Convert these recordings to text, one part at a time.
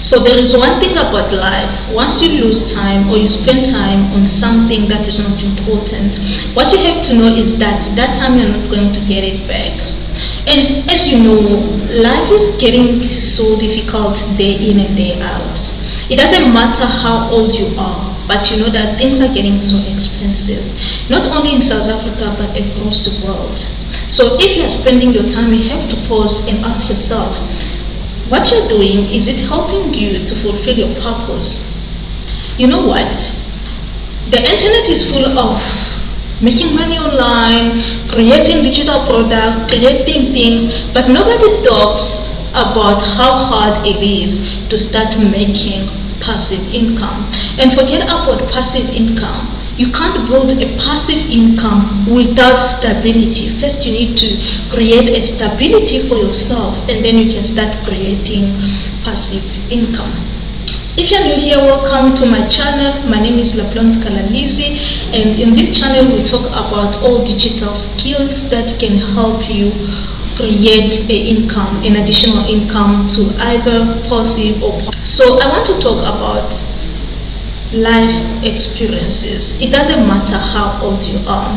So there is one thing about life. Once you lose time or you spend time on something that is not important, what you have to know is that that time you're not going to get it back. And as you know, life is getting so difficult day in and day out. It doesn't matter how old you are, but you know that things are getting so expensive, not only in South Africa but across the world. So if you're spending your time, you have to pause and ask yourself, what you're doing, is it helping you to fulfill your purpose? You know what? The internet is full of making money online, creating digital products, creating things, but nobody talks about how hard it is to start making passive income. And forget about passive income. You can't build a passive income without stability. First, you need to create a stability for yourself, and then you can start creating passive income. If you're new here, welcome to my channel. My name is LaPlante Kalalizi, and in this channel we talk about all digital skills that can help you create an additional income to either passive or passive. So I want to talk about life experiences. It doesn't matter how old you are.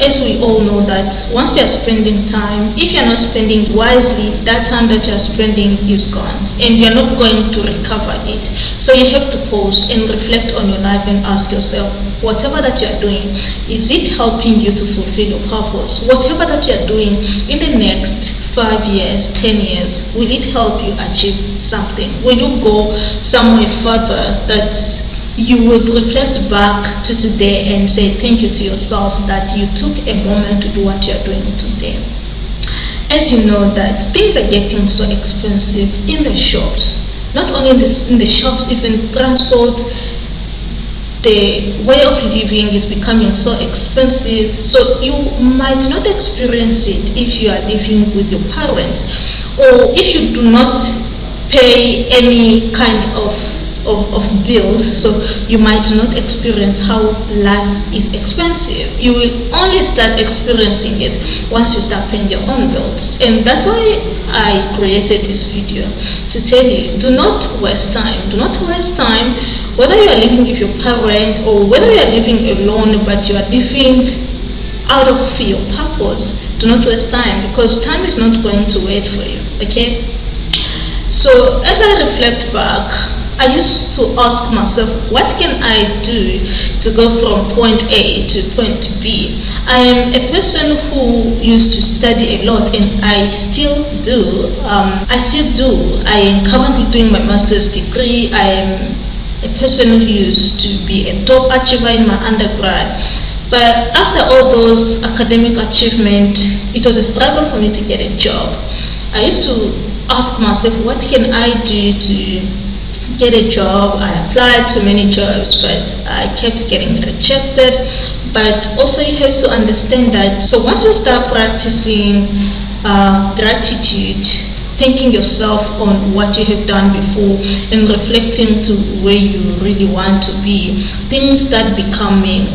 As we all know that once you're spending time, if you're not spending wisely, that time that you're spending is gone and you're not going to recover it. So you have to pause and reflect on your life and ask yourself, whatever that you're doing, is it helping you to fulfill your purpose? Whatever that you're doing in the next 5 years, 10 years, will it help you achieve something? Will you go somewhere further that you would reflect back to today and say thank you to yourself that you took a moment to do what you're doing today? As you know that things are getting so expensive in the shops, not only in the shops, even transport, the way of living is becoming so expensive. So you might not experience it if you are living with your parents, or if you do not pay any kind of bills, so you might not experience how life is expensive. You will only start experiencing it once you start paying your own bills. And that's why I created this video, to tell you, do not waste time. Do not waste time, whether you are living with your parents or whether you are living alone but you are living out of your purpose. Do not waste time, because time is not going to wait for you. Okay, so as I reflect back, I used to ask myself, what can I do to go from point A to point B? I am a person who used to study a lot, and I still do. I am currently doing my master's degree. I am a person who used to be a top achiever in my undergrad. But after all those academic achievements, it was a struggle for me to get a job. I used to ask myself, what can I do to get a job? I applied to many jobs, but I kept getting rejected. But also you have to understand that, so once you start practicing gratitude, thanking yourself on what you have done before and reflecting to where you really want to be, things start becoming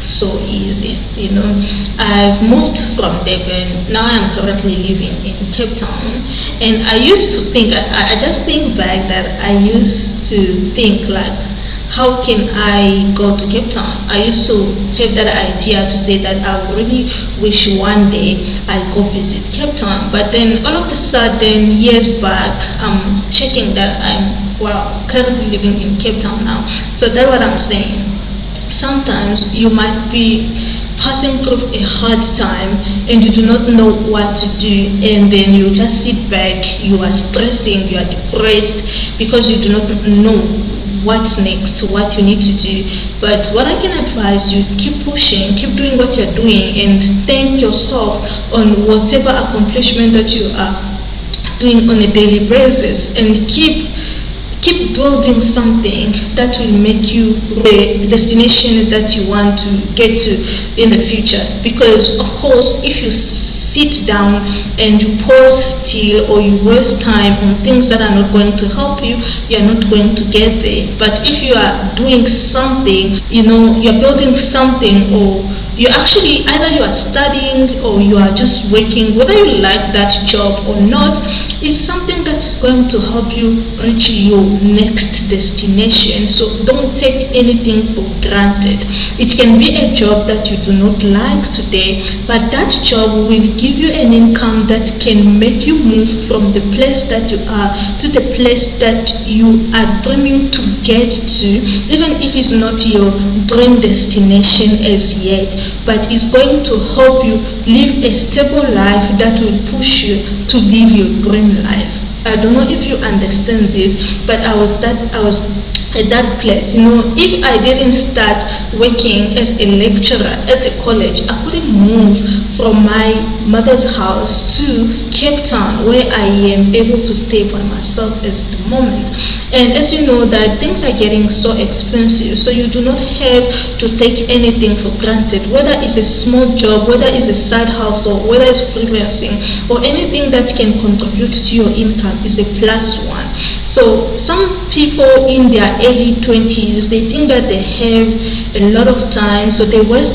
so easy. You know, I've moved from Durban. Now I'm currently living in Cape Town, and I used to think, I just think back that I used to think like, how can I go to Cape Town? I used to have that idea to say that I really wish one day I go visit Cape Town. But then all of a sudden, years back, I'm checking that I'm currently living in Cape Town now. So that's what I'm saying. Sometimes you might be passing through a hard time and you do not know what to do, and then you just sit back, you are stressing, you are depressed because you do not know what's next, what you need to do. But what I can advise you, keep pushing, keep doing what you're doing, and thank yourself on whatever accomplishment that you are doing on a daily basis, and keep building something that will make you the destination that you want to get to in the future. Because of course, if you sit down and you pause still, or you waste time on things that are not going to help you, you're not going to get there. But if you are doing something, you're building something, or you actually, either you are studying or you are just working, whether you like that job or not, is something that that is going to help you reach your next destination. So don't take anything for granted. It can be a job that you do not like today, but that job will give you an income that can make you move from the place that you are to the place that you are dreaming to get to, even if it's not your dream destination as yet, but it's going to help you live a stable life that will push you to live your dream life. I don't know if you understand this, but I was at that place. If I didn't start working as a lecturer at the college, I couldn't move from my mother's house to Cape Town, where I am able to stay by myself at the moment. And as you know, that things are getting so expensive, so you do not have to take anything for granted, whether it's a small job, whether it's a side hustle, whether it's freelancing, or anything that can contribute to your income is a plus one. So some people in their early 20s, they think that they have a lot of time, so they waste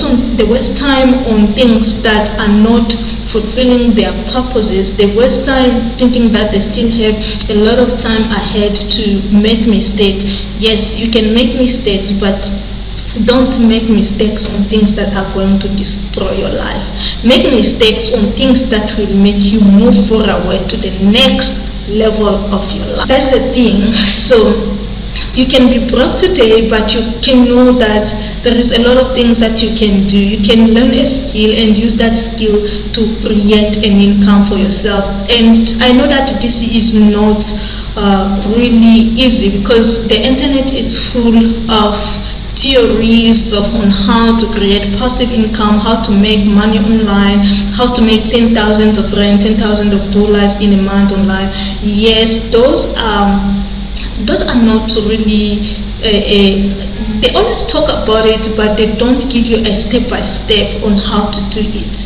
time on things that are not fulfilling their purposes. They waste time thinking that they still have a lot of time ahead to make mistakes. Yes, you can make mistakes, but don't make mistakes on things that are going to destroy your life. Make mistakes on things that will make you move forward to the next level of your life. That's the thing. So you can be broke today, but you can know that there is a lot of things that you can do. You can learn a skill and use that skill to create an income for yourself. And I know that this is not really easy, because the internet is full of theories on how to create passive income, how to make money online, how to make $10,000 of rent, $10,000 in a month online. Yes, those are not really they always talk about it, but they don't give you a step-by-step on how to do it.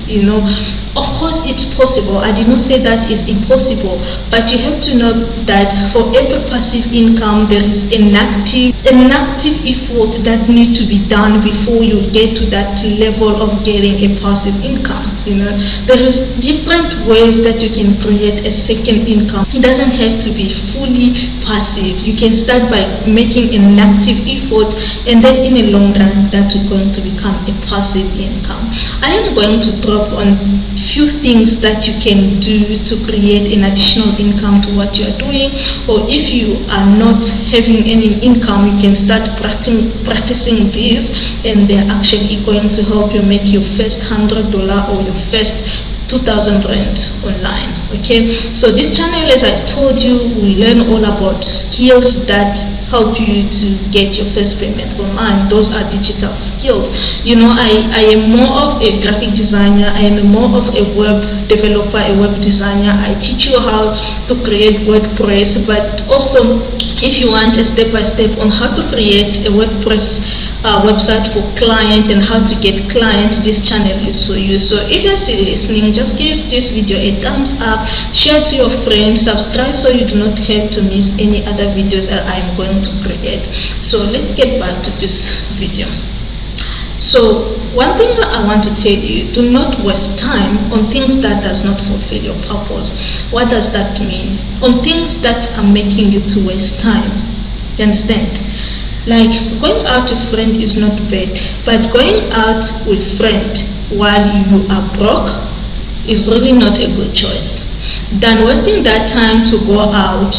Of course it's possible. I did not say that is impossible, but you have to know that for every passive income there is an active effort that need to be done before you get to that level of getting a passive income. There is different ways that you can create a second income. It doesn't have to be fully passive. You can start by making an active effort, and then in the long run that is going to become a passive income. I am going to drop on few things that you can do to create an additional income to what you are doing, or if you are not having any income, you can start practicing this, and they're actually going to help you make your first $100 or your first 2,000 rand online. Okay, so this channel, as I told you, we learn all about skills that help you to get your first payment online. Those are digital skills. I am more of a graphic designer, I am more of a web developer, a web designer. I teach you how to create WordPress, but also if you want a step-by-step on how to create a WordPress website for client and how to get clients, this channel is for you. So if you're still listening, just give this video a thumbs up, share to your friends, subscribe so you do not have to miss any other videos that I'm going to create. So let's get back to this video. So one thing that I want to tell you, do not waste time on things that does not fulfill your purpose. What does that mean? On things that are making you to waste time. You understand? Like going out with friend is not bad, but going out with friend while you are broke is really not a good choice. Than wasting that time to go out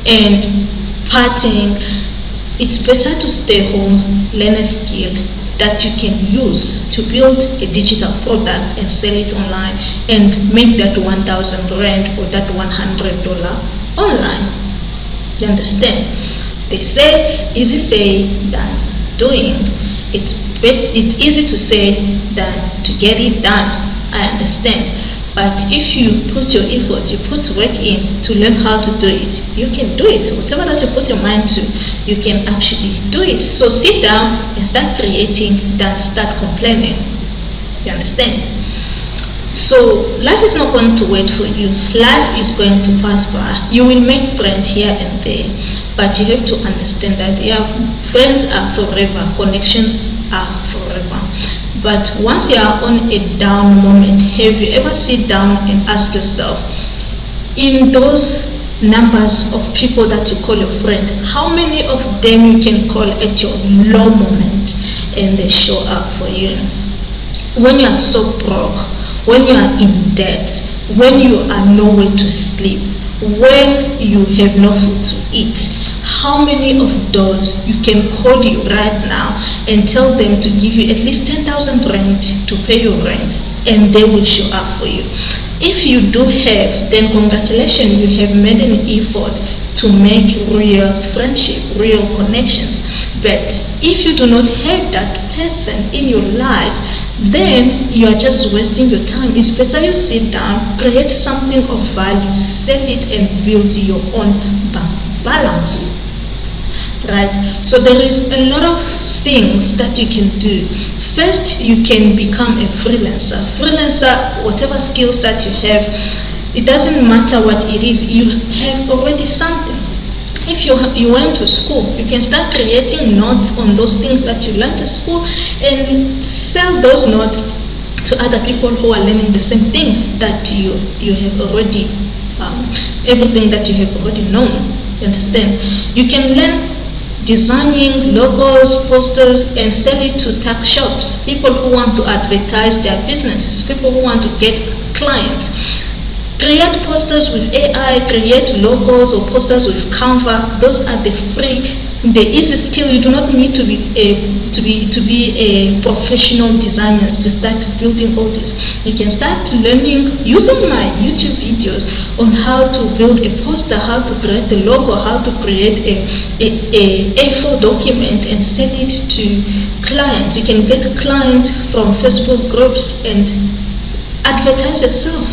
and partying, it's better to stay home, learn a skill that you can use to build a digital product and sell it online and make that 1,000 rand or that $100 online. You understand? They say easy say than doing. It's easy to say than to get it done. I understand. But if you put your effort, you put work in to learn how to do it, you can do it. Whatever that you put your mind to, you can actually do it. So sit down and start creating, then start complaining. You understand? So life is not going to wait for you. Life is going to pass by. You will make friends here and there, but you have to understand that friends are forever, connections are forever. But once you are on a down moment, have you ever sit down and ask yourself, in those numbers of people that you call your friend. How many of them you can call at your low moment and they show up for you? When you are so broke, when you are in debt, when you are nowhere to sleep, when you have no food to eat, how many of those you can call you right now and tell them to give you at least 10,000 rand to pay your rent, and they will show up for you? If you do have, then congratulations, you have made an effort to make real friendship, real connections. But if you do not have that person in your life, then you are just wasting your time. It's better you sit down, create something of value, sell it, and build your own balance. Right? So there is a lot of things that you can do. First, you can become a freelancer. Freelancer, whatever skills that you have, it doesn't matter what it is, you have already something. If you went to school, you can start creating notes on those things that you learned at school and sell those notes to other people who are learning the same thing that you have already, everything that you have already known. You understand? You can learn designing logos, posters, and sell it to tech shops, people who want to advertise their businesses, people who want to get clients. Create posters with AI, create logos or posters with Canva. Those are the easy skill. You do not need to be a professional designer to start building all this. You can start learning using my YouTube videos on how to build a poster, how to create a logo, how to create a A4 document and sell it to clients. You can get a client from Facebook groups and advertise yourself.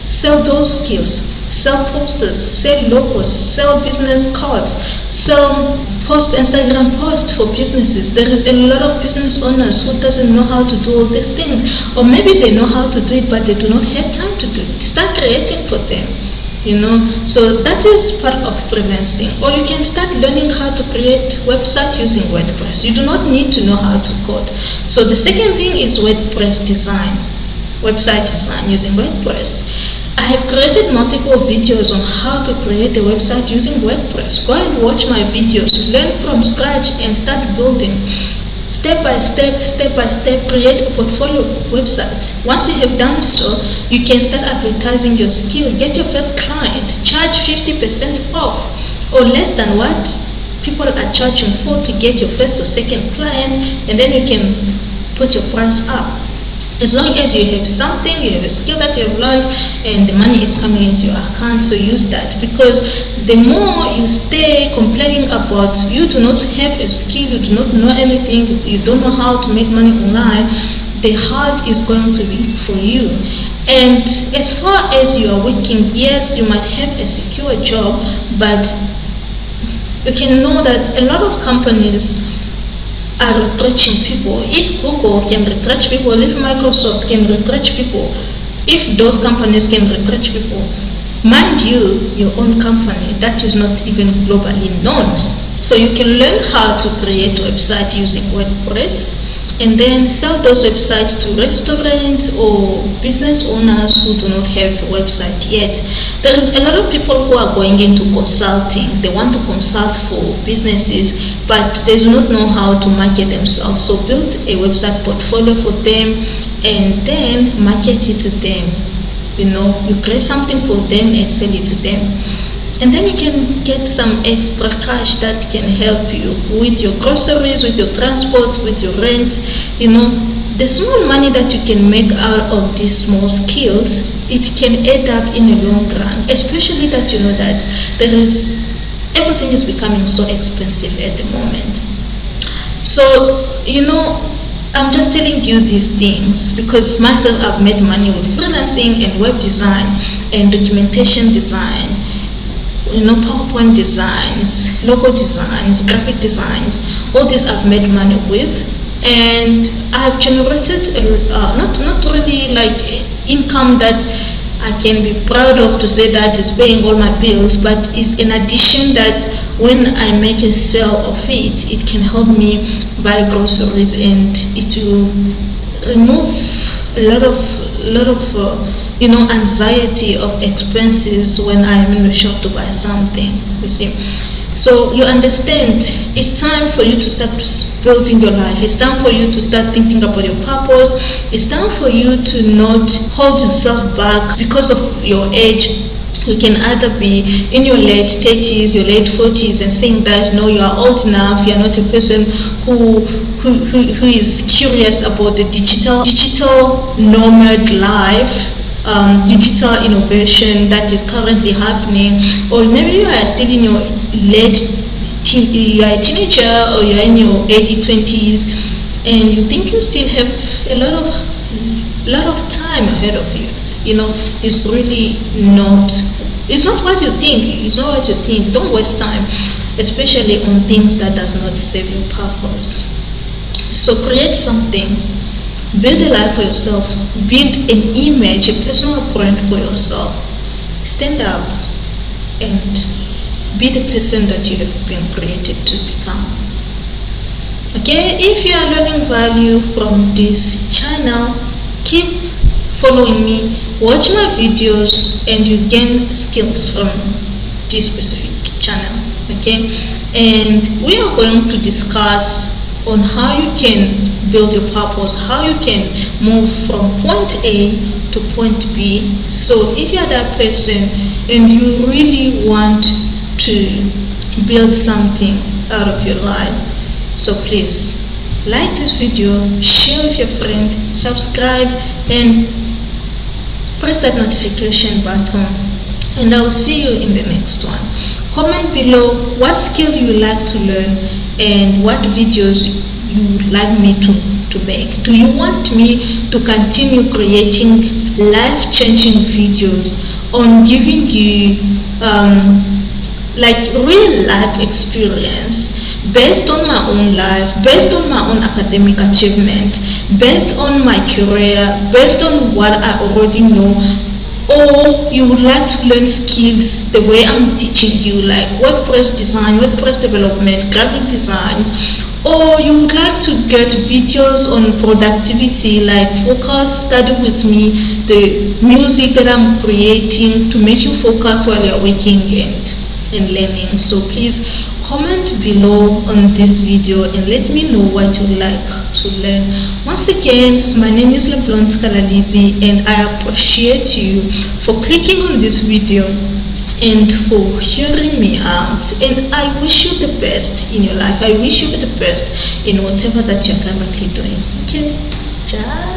Sell those skills, sell posters, sell logos, sell business cards, sell Instagram posts for businesses. There is a lot of business owners who doesn't know how to do all these things, or maybe they know how to do it but they do not have time to do it. Start creating for them, so that is part of freelancing. Or you can start learning how to create website using WordPress. You do not need to know how to code. So the second thing is WordPress design, website design using WordPress. I have created multiple videos on how to create a website using WordPress. Go and watch my videos, learn from scratch and start building. Step by step, create a portfolio website. Once you have done so, you can start advertising your skill. Get your first client, charge 50% off or less than what people are charging for to get your first or second client, and then you can put your price up. As long as you have something, you have a skill that you have learned and the money is coming into your account, so use that. Because the more you stay complaining about you do not have a skill, you do not know anything, you don't know how to make money online, the hard is going to be for you. And as far as you are working, yes, you might have a secure job, but you can know that a lot of companies are retrenching people. If Google can retrench people, if Microsoft can retrench people, if those companies can retrench people, mind you, your own company that is not even globally known. So you can learn how to create a website using WordPress and then sell those websites to restaurants or business owners who do not have a website yet. There is a lot of people who are going into consulting. They want to consult for businesses, but they do not know how to market themselves. So build a website portfolio for them and then market it to them. You create something for them and sell it to them. And then you can get some extra cash that can help you with your groceries, with your transport, with your rent. The small money that you can make out of these small skills, it can add up in a long run, especially that you know that everything is becoming so expensive at the moment. So, I'm just telling you these things because myself, I've made money with freelancing and web design and documentation design, PowerPoint designs, logo designs, graphic designs. All these I've made money with, and I've generated not really like income that I can be proud of to say that is paying all my bills, but is in addition that when I make a sale of it, it can help me buy groceries and it will remove a lot of anxiety of expenses when I am in the shop to buy something, you see. So you understand, it's time for you to start building your life. It's time for you to start thinking about your purpose. It's time for you to not hold yourself back because of your age. You can either be in your late 30s, your late 40s, and saying that no, you are old enough. You are not a person who is curious about the digital nomad life. Digital innovation that is currently happening, or maybe you are still in your you are a teenager, or you are in your early 20s, and you think you still have a lot of time ahead of you. It's really not. It's not what you think. It's not what you think. Don't waste time, especially on things that does not serve your purpose. So create something. Build a life for yourself. Build an image, a personal brand for yourself. Stand up and be the person that you have been created to become. Okay, if you are learning value from this channel, keep following me, watch my videos, and you gain skills from this specific channel. Okay, and we are going to discuss on how you can build your purpose, how you can move from point A to point B. So if you are that person and you really want to build something out of your life, so please like this video, share with your friend, subscribe, and press that notification button, and I will see you in the next one. Comment below what skills you would like to learn and what videos you would like me to make. Do you want me to continue creating life-changing videos on giving you like real life experience based on my own life, based on my own academic achievement, based on my career, based on what I already know? Or you would like to learn skills the way I'm teaching you, like WordPress design, WordPress development, graphic designs? Or you would like to get videos on productivity, like focus, study with me, the music that I'm creating to make you focus while you're working and learning? So please comment below on this video and let me know what you like to learn. Once again, my name is LeBlonde Kalalizi, and I appreciate you for clicking on this video and for hearing me out, and I wish you the best in your life. I wish you the best in whatever that you're currently doing. Okay, ciao.